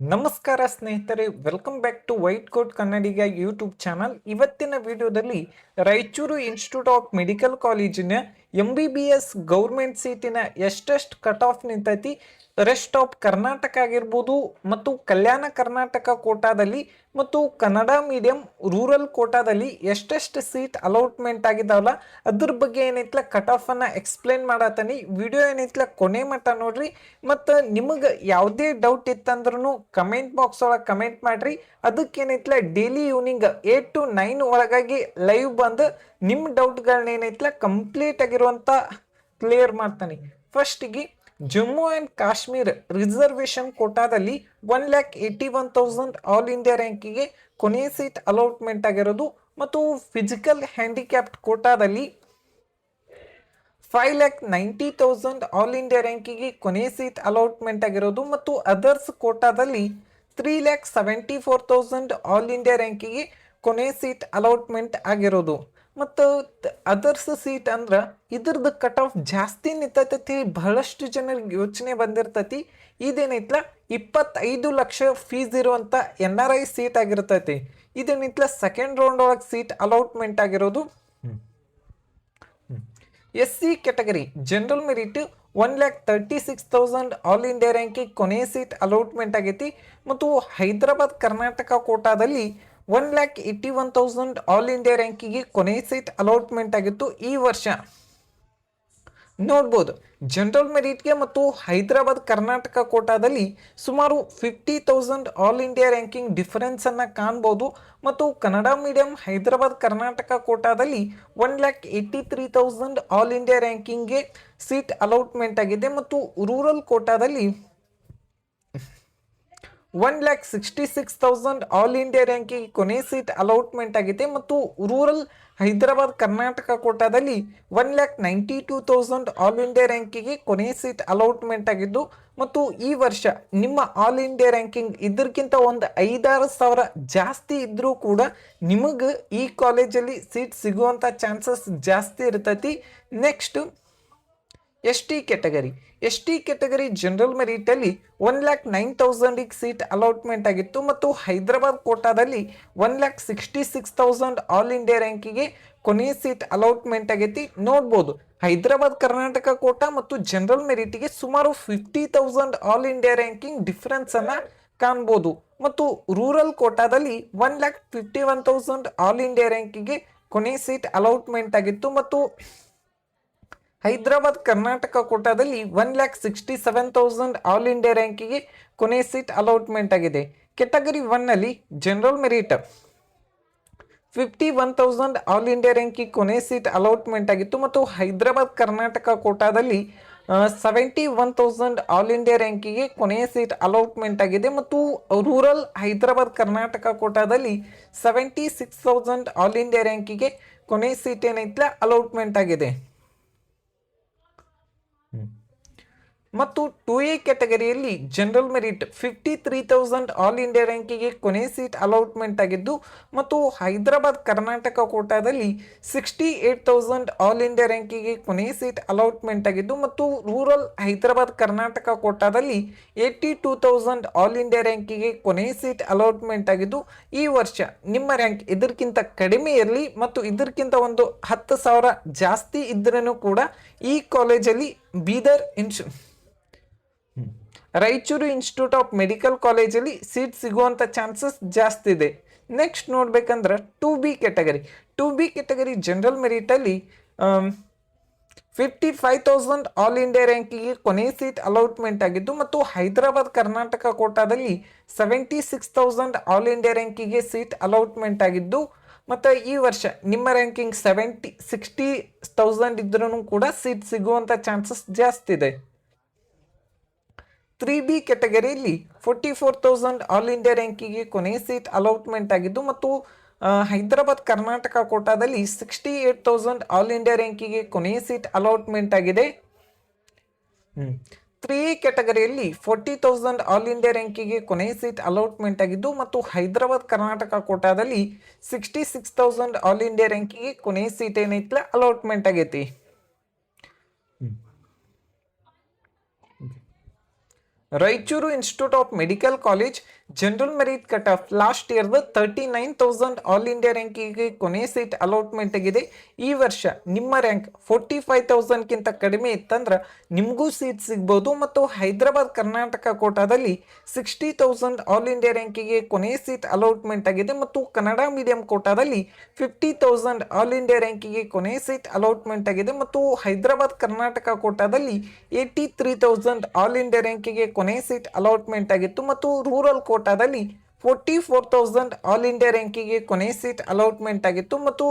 ನಮಸ್ಕಾರ ಸ್ನೇಹಿತರೆ, welcome back to white coat Kannadiga YouTube channel. ಇವತ್ತಿನ ವಿಡಿಯೋದಲ್ಲಿ ರಾಯಚೂರು ಇನ್ಸ್ಟಿಟ್ಯೂಟ್ ಆಫ್ ಮೆಡಿಕಲ್ ಕಾಲೇಜಿನ MBBS ಗೌರ್ಮೆಂಟ್ ಸೀಟಿನ ಎಷ್ಟೆಷ್ಟು ಕಟ್ ಆಫ್ ನಿಂತೈತಿ, ರೆಸ್ಟ್ ಆಫ್ ಕರ್ನಾಟಕ ಆಗಿರ್ಬೋದು ಮತ್ತು ಕಲ್ಯಾಣ ಕರ್ನಾಟಕ ಕೋಟಾದಲ್ಲಿ ಮತ್ತು ಕನ್ನಡ ಮೀಡಿಯಂ ರೂರಲ್ ಕೋಟಾದಲ್ಲಿ ಎಷ್ಟೆಷ್ಟು ಸೀಟ್ ಅಲೌಟ್ಮೆಂಟ್ ಆಗಿದಾವಲ್ಲ ಅದ್ರ ಬಗ್ಗೆ ಏನೈತ್ಲ ಕಟ್ ಆಫ್ ಅನ್ನ ಎಕ್ಸ್ಪ್ಲೇನ್ ಮಾಡತ್ತನಿ. ವಿಡಿಯೋ ಏನೈತ್ಲ ಕೊನೆ ಮಟ್ಟ ನೋಡ್ರಿ. ಮತ್ತು ನಿಮಗೆ ಯಾವುದೇ ಡೌಟ್ ಇತ್ತಂದ್ರೂ ಕಮೆಂಟ್ ಬಾಕ್ಸ್ ಒಳಗೆ ಕಮೆಂಟ್ ಮಾಡ್ರಿ. ಅದಕ್ಕೇನೈತ್ಲ ಡೈಲಿ ಈವ್ನಿಂಗ್ 8 to 9 ಒಳಗಾಗಿ ಲೈವ್ ಬಂದು ನಿಮ್ಮ ಡೌಟ್ಗಳನ್ನ ಏನೈತ್ಲ ಕಂಪ್ಲೀಟ್ ಆಗಿರುವಂಥ ಕ್ಲಿಯರ್ ಮಾಡ್ತಾನೆ. ಫಸ್ಟಿಗೆ ಜಮ್ಮು ಆ್ಯಂಡ್ ಕಾಶ್ಮೀರ್ ರಿಸರ್ವೇಶನ್ ಕೋಟಾದಲ್ಲಿ 1,81,000 ಆಲ್ ಇಂಡಿಯಾ ರ್ಯಾಂಕಿಗೆ ಕೊನೆಯ ಸೀಟ್ ಅಲಾಟ್ಮೆಂಟ್ ಆಗಿರೋದು. ಮತ್ತು ಫಿಸಿಕಲ್ ಹ್ಯಾಂಡಿಕ್ಯಾಪ್ಟ್ ಕೋಟಾದಲ್ಲಿ 5,90,000 ಆಲ್ ಇಂಡಿಯಾ ರ್ಯಾಂಕಿಗೆ ಕೊನೆಯ ಸೀಟ್ ಅಲಾಟ್ಮೆಂಟ್ ಆಗಿರೋದು. ಮತ್ತು ಅದರ್ಸ್ ಕೋಟಾದಲ್ಲಿ 3,74,000 ಆಲ್ ಇಂಡಿಯಾ ರ್ಯಾಂಕಿಗೆ ಕೊನೆಯ ಸೀಟ್ ಅಲಾಟ್ಮೆಂಟ್ ಆಗಿರೋದು. ಮತ್ತು ಅದರ್ಸ್ ಸೀಟ್ ಅಂದ್ರೆ ಇದ್ರದ್ದು ಕಟ್ ಆಫ್ ಜಾಸ್ತಿ ನಿಂತೈತಿ. ಬಹಳಷ್ಟು ಜನರಿಗೆ ಯೋಚನೆ ಬಂದಿರ್ತೈತಿ, ಇದೇನೈತ್ಲ 25 ಲಕ್ಷ ಫೀಸ್ ಇರುವಂಥ NRI ಸೀಟ್ ಆಗಿರ್ತೈತಿ. ಇದೇನೈತ್ಲ ಸೆಕೆಂಡ್ ರೌಂಡ್ ಒಳಗೆ ಸೀಟ್ ಅಲಾಟ್ಮೆಂಟ್ ಆಗಿರೋದು. SC category general merit 1,36,000 all India ರ್ಯಾಂಕಿಗೆ ಕೊನೆಯ ಸೀಟ್ ಅಲಾಟ್ಮೆಂಟ್ ಆಗೈತಿ. ಮತ್ತು ಹೈದರಾಬಾದ್ ಕರ್ನಾಟಕ ಕೋಟಾದಲ್ಲಿ 1,81,000 ಆಲ್ ಇಂಡಿಯಾ ರ್ಯಾಂಕಿಗೆ ಕೊನೆಯ ಸೀಟ್ ಅಲಾಟ್ಮೆಂಟ್ ಆಗಿತ್ತು. ಈ ವರ್ಷ ನೋಡ್ಬೋದು ಜನರಲ್ ಮೆರಿಟ್ಗೆ ಮತ್ತು ಹೈದರಾಬಾದ್ ಕರ್ನಾಟಕ ಕೋಟಾದಲ್ಲಿ ಸುಮಾರು 50,000 ಆಲ್ ಇಂಡಿಯಾ ರ್ಯಾಂಕಿಂಗ್ ಡಿಫರೆನ್ಸ್ ಅನ್ನ ಕಾಣ್ಬೋದು. ಮತ್ತು ಕನ್ನಡ ಮೀಡಿಯಂ ಹೈದರಾಬಾದ್ ಕರ್ನಾಟಕ ಕೋಟಾದಲ್ಲಿ 1,83,000 ಆಲ್ ಇಂಡಿಯಾ ರ್ಯಾಂಕಿಂಗ್ಗೆ ಸೀಟ್ ಅಲಾಟ್ಮೆಂಟ್ ಆಗಿದೆ. ಮತ್ತು ರೂರಲ್ ಕೋಟಾದಲ್ಲಿ 1,66,000 ಆಲ್ ಇಂಡಿಯಾ ರ್ಯಾಂಕಿಗೆ ಕೊನೆ ಸೀಟ್ ಅಲಾಟ್ಮೆಂಟ್ ಆಗಿದೆ. ಮತ್ತು ರೂರಲ್ ಹೈದರಾಬಾದ್ ಕರ್ನಾಟಕ ಕೋಟಾದಲ್ಲಿ 1,92,000 ಆಲ್ ಇಂಡಿಯಾ ರ್ಯಾಂಕಿಗೆ ಕೊನೆ ಸೀಟ್ ಅಲಾಟ್ಮೆಂಟ್ ಆಗಿದ್ದು. ಮತ್ತು ಈ ವರ್ಷ ನಿಮ್ಮ ಆಲ್ ಇಂಡಿಯಾ ರ್ಯಾಂಕಿಂಗ್ ಇದಕ್ಕಿಂತ ಒಂದು 5-6 ಸಾವಿರ ಜಾಸ್ತಿ ಇದ್ರೂ ಕೂಡ ನಿಮಗೆ ಈ ಕಾಲೇಜಲ್ಲಿ ಸೀಟ್ ಸಿಗುವಂಥ ಚಾನ್ಸಸ್ ಜಾಸ್ತಿ ಇರ್ತೈತಿ. ನೆಕ್ಸ್ಟ್ ST ಕ್ಯಾಟಗರಿ ಜನರಲ್ ಮೆರಿಟಲ್ಲಿ 1,09,000 ಸೀಟ್ ಅಲಾಟ್ಮೆಂಟ್ ಆಗಿತ್ತು. ಮತ್ತು ಹೈದರಾಬಾದ್ ಕೋಟಾದಲ್ಲಿ 1,66,000 ಆಲ್ ಇಂಡಿಯಾ ರ್ಯಾಂಕಿಗೆ ಕೊನೆಯ ಸೀಟ್ ಅಲಾಟ್ಮೆಂಟ್ ಆಗೈತಿ. ನೋಡ್ಬೋದು ಹೈದರಾಬಾದ್ ಕರ್ನಾಟಕ ಕೋಟಾ ಮತ್ತು ಜನರಲ್ ಮೆರಿಟಿಗೆ ಸುಮಾರು 50,000 ಆಲ್ ಇಂಡಿಯಾ ರ್ಯಾಂಕಿಂಗ್ ಡಿಫರೆನ್ಸ್ ಅನ್ನ ಕಾಣ್ಬೋದು. ಮತ್ತು ರೂರಲ್ ಕೋಟಾದಲ್ಲಿ 1,51,000 ಆಲ್ ಇಂಡಿಯಾ ರ್ಯಾಂಕಿಗೆ ಕೊನೆಯ ಸೀಟ್ ಅಲಾಟ್ಮೆಂಟ್ ಆಗಿತ್ತು. ಮತ್ತು ಹೈದರಾಬಾದ್ ಕರ್ನಾಟಕ ಕೋಟಾದಲ್ಲಿ 1,67,000 ಆಲ್ ಇಂಡಿಯಾ ರ್ಯಾಂಕಿಗೆ ಕೊನೆ ಸೀಟ್ ಅಲಾಟ್ಮೆಂಟ್ ಆಗಿದೆ. ಕ್ಯಾಟಗರಿ 1ನಲ್ಲಿ ಜನರಲ್ ಮೆರಿಟ್ 51,000 ಆಲ್ ಇಂಡಿಯಾ ರ್ಯಾಂಕಿಗೆ ಕೊನೆ ಸೀಟ್ ಅಲಾಟ್ಮೆಂಟ್ ಆಗಿತ್ತು. ಮತ್ತು ಹೈದರಾಬಾದ್ ಕರ್ನಾಟಕ ಕೋಟಾದಲ್ಲಿ 71,000 ಆಲ್ ಇಂಡಿಯಾ ರ್ಯಾಂಕಿಗೆ ಕೊನೆಯ ಸೀಟ್ ಅಲಾಟ್ಮೆಂಟ್ ಆಗಿದೆ. ಮತ್ತು ರೂರಲ್ ಹೈದರಾಬಾದ್ ಕರ್ನಾಟಕ ಕೋಟಾದಲ್ಲಿ 76,000 ಆಲ್ ಇಂಡಿಯಾ ರ್ಯಾಂಕಿಗೆ ಕೊನೆಯ ಸೀಟ್ ಏನೈತ್ಲ ಅಲಾಟ್ಮೆಂಟ್ ಆಗಿದೆ. ಮತ್ತು 2A ಕ್ಯಾಟಗರಿಯಲ್ಲಿ ಜನರಲ್ ಮೆರಿಟ್ 53,000 ಆಲ್ ಇಂಡಿಯಾ ರ್ಯಾಂಕಿಗೆ ಕೊನೆ ಸೀಟ್ ಅಲಾಟ್ಮೆಂಟ್ ಆಗಿದ್ದು. ಮತ್ತು ಹೈದರಾಬಾದ್ ಕರ್ನಾಟಕ ಕೋಟಾದಲ್ಲಿ 68,000 ಆಲ್ ಇಂಡಿಯಾ ರ್ಯಾಂಕಿಗೆ ಕೊನೆ ಸೀಟ್ ಅಲಾಟ್ಮೆಂಟ್ ಆಗಿದ್ದು. ಮತ್ತು ರೂರಲ್ ಹೈದರಾಬಾದ್ ಕರ್ನಾಟಕ ಕೋಟಾದಲ್ಲಿ 82,000 ಆಲ್ ಇಂಡಿಯಾ ರ್ಯಾಂಕಿಗೆ ಕೊನೆ ಸೀಟ್ ಅಲಾಟ್ಮೆಂಟ್ ಆಗಿದ್ದು. ಈ ವರ್ಷ ನಿಮ್ಮ ರ್ಯಾಂಕ್ ಇದಕ್ಕಿಂತ ಕಡಿಮೆ ಇರಲಿ ಮತ್ತು ಇದಕ್ಕಿಂತ ಒಂದು 10,000 ಜಾಸ್ತಿ ಇದ್ರೂ ಕೂಡ ಈ ಕಾಲೇಜಲ್ಲಿ Bidar Raichur institute of medical ಕಾಲೇಜಲ್ಲಿ ಸೀಟ್ ಸಿಗುವಂಥ ಚಾನ್ಸಸ್ ಜಾಸ್ತಿ ಇದೆ. ನೆಕ್ಸ್ಟ್ ನೋಡ್ಬೇಕಂದ್ರೆ 2B ಕ್ಯಾಟಗರಿ ಜನರಲ್ ಮೆರಿಟಲ್ಲಿ 55,000 ಆಲ್ ಇಂಡಿಯಾ ರ್ಯಾಂಕಿಗೆ ಕೊನೆ ಸೀಟ್ ಅಲಾಟ್ಮೆಂಟ್ ಆಗಿದ್ದು. ಮತ್ತು ಹೈದರಾಬಾದ್ ಕರ್ನಾಟಕ ಕೋಟಾದಲ್ಲಿ 76,000 ಆಲ್ ಇಂಡಿಯಾ ರ್ಯಾಂಕಿಗೆ ಸೀಟ್ ಅಲಾಟ್ಮೆಂಟ್ ಆಗಿದ್ದು. ಮತ್ತು ಈ ವರ್ಷ ನಿಮ್ಮ ರ್ಯಾಂಕಿಂಗ್ 60,000 ಇದ್ರೂ ಕೂಡ ಸೀಟ್ ಸಿಗುವಂಥ ಚಾನ್ಸಸ್ ಜಾಸ್ತಿ ಇದೆ. 3B ಕ್ಯಾಟಗರಿಯಲ್ಲಿ 44,000 ಆಲ್ ಇಂಡಿಯಾ ರ್ಯಾಂಕಿಗೆ ಕೊನೆ ಸೀಟ್ ಅಲಾಟ್ಮೆಂಟ್ ಆಗಿದ್ದು. ಮತ್ತು ಹೈದರಾಬಾದ್ ಕರ್ನಾಟಕ ಕೋಟಾದಲ್ಲಿ 68,000 ಆಲ್ ಇಂಡಿಯಾ ರ್ಯಾಂಕಿಗೆ ಕೊನೆಯ ಸೀಟ್ ಅಲಾಟ್ಮೆಂಟ್ ಆಗಿದೆ. 3A ಕ್ಯಾಟಗರಿಯಲ್ಲಿ 40,000 ಆಲ್ ಇಂಡಿಯಾ ರ್ಯಾಂಕಿಗೆ ಕೊನೆಯ ಸೀಟ್ ಅಲಾಟ್ಮೆಂಟ್ ಆಗಿದ್ದು. ಮತ್ತು ಹೈದರಾಬಾದ್ ಕರ್ನಾಟಕ ಕೋಟಾದಲ್ಲಿ 66,000 ಆಲ್ ಇಂಡಿಯಾ ರ್ಯಾಂಕಿಗೆ ಕೊನೆಯ ಸೀಟ್ ಏನೈತ್ಲ ಅಲಾಟ್ಮೆಂಟ್ ಆಗೈತಿ. Raichur institute of medical college general merit cut off last ಇಯರ್ದು 39,000 ಆಲ್ ಇಂಡಿಯಾ ರ್ಯಾಂಕಿಗೆ ಕೊನೆ ಸೀಟ್ ಅಲಾಟ್ಮೆಂಟ್ ಆಗಿದೆ. ಈ ವರ್ಷ ನಿಮ್ಮ ರ್ಯಾಂಕ್ 45,000ಕ್ಕಿಂತ ಕಡಿಮೆ ಇತ್ತಂದ್ರೆ ನಿಮಗೂ ಸೀಟ್ ಸಿಗ್ಬೋದು. ಮತ್ತು ಹೈದರಾಬಾದ್ ಕರ್ನಾಟಕ ಕೋಟಾದಲ್ಲಿ 60,000 ಆಲ್ ಇಂಡಿಯಾ ರ್ಯಾಂಕಿಗೆ ಕೊನೆ ಸೀಟ್ ಅಲಾಟ್ಮೆಂಟ್ ಆಗಿದೆ. ಮತ್ತು ಕನ್ನಡ ಮೀಡಿಯಂ ಕೋಟಾದಲ್ಲಿ 50,000 ಆಲ್ ಇಂಡಿಯಾ ರ್ಯಾಂಕಿಗೆ ಕೊನೆ ಸೀಟ್ ಅಲಾಟ್ಮೆಂಟ್ ಆಗಿದೆ. ಮತ್ತು ಹೈದರಾಬಾದ್ ಕರ್ನಾಟಕ ಕೋಟಾದಲ್ಲಿ 83,000 ಆಲ್ ಇಂಡಿಯಾ ರ್ಯಾಂಕಿಗೆ ಕೊನೆ ಸೀಟ್ ಅಲಾಟ್ಮೆಂಟ್ ಆಗಿತ್ತು. ಮತ್ತು ರೂರಲ್ ಕೋಟಾದಲ್ಲಿ 44,000 ಆಲ್ ಇಂಡಿಯಾ ರ್ಯಾಂಕಿಗೆ ಕೊನೆ ಸೀಟ್ ಅಲಾಟ್ಮೆಂಟ್ ಆಗಿತ್ತು. ಮತ್ತು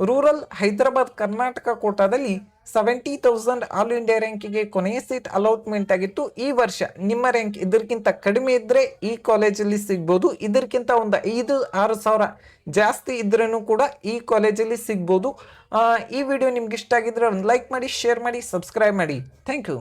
ರೂರಲ್ ಹೈದರಾಬಾದ್ ಕರ್ನಾಟಕ ಕೋಟಾದಲ್ಲಿ 70,000 ಆಲ್ ಇಂಡಿಯಾ ರ್ಯಾಂಕಿಗೆ ಕೊನೆಯ ಸೀಟ್ ಅಲಾಟ್ಮೆಂಟ್ ಆಗಿತ್ತು. ಈ ವರ್ಷ ನಿಮ್ಮ ರ್ಯಾಂಕ್ ಇದಕ್ಕಿಂತ ಕಡಿಮೆ ಇದ್ದರೆ ಈ ಕಾಲೇಜಲ್ಲಿ ಸಿಗ್ಬೋದು. ಇದಕ್ಕಿಂತ ಒಂದು 5-6 ಸಾವಿರ ಜಾಸ್ತಿ ಇದ್ರೂ ಕೂಡ ಈ ಕಾಲೇಜಲ್ಲಿ ಸಿಗ್ಬೋದು. ಈ ವಿಡಿಯೋ ನಿಮ್ಗೆ ಇಷ್ಟ ಆಗಿದ್ರೆ ಒಂದು ಲೈಕ್ ಮಾಡಿ, ಶೇರ್ ಮಾಡಿ, ಸಬ್ಸ್ಕ್ರೈಬ್ ಮಾಡಿ. Thank you.